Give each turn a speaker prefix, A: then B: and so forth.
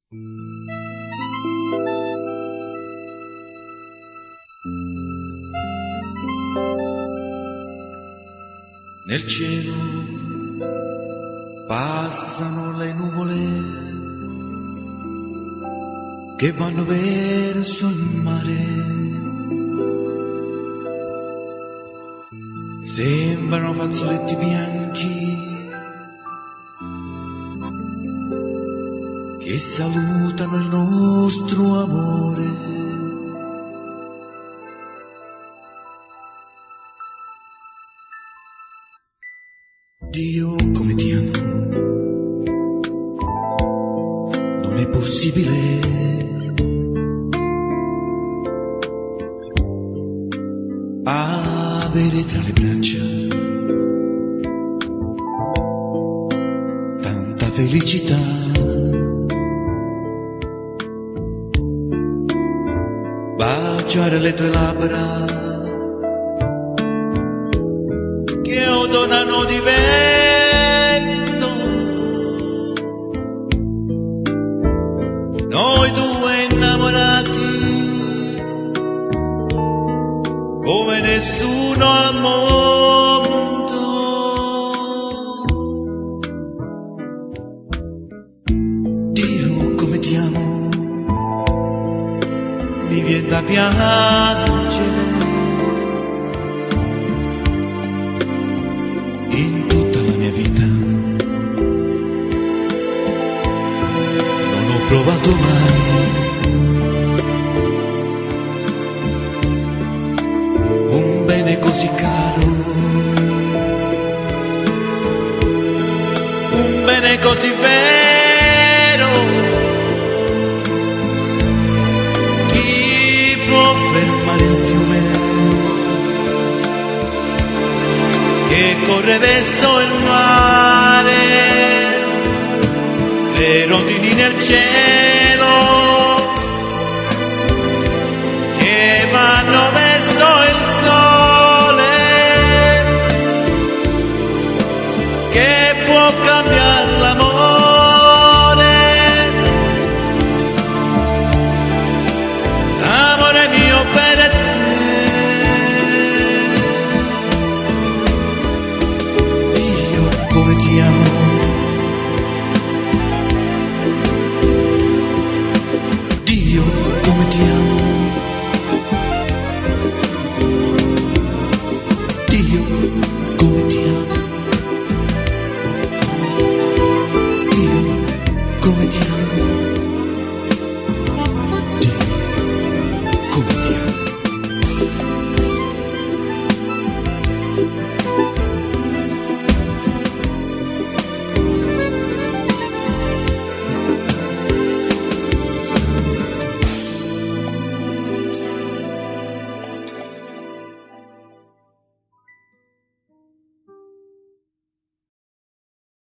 A: Nel cielo passano le nuvole che vanno verso il mare. Sembrano fazzoletti bianchi che salutano il nostro amore. Dio, come ti amo, non è possibile avere tra le braccia tanta felicità. Baciare le tue labbra che odorano di vento, noi due innamorati come nessuno al mondo. Dio, come ti amo, mi viene da piangere. In tutta la mia vita non ho provato mai un bene così caro, un bene così vero. Chi può fermare il fiume che corre verso il mare, le rondini nel cielo che vanno verso il sole, che può cambiare l'amore, amore mio per te. Come ti amo, Dio, come ti amo, Dio, come ti amo, Dio, come ti amo.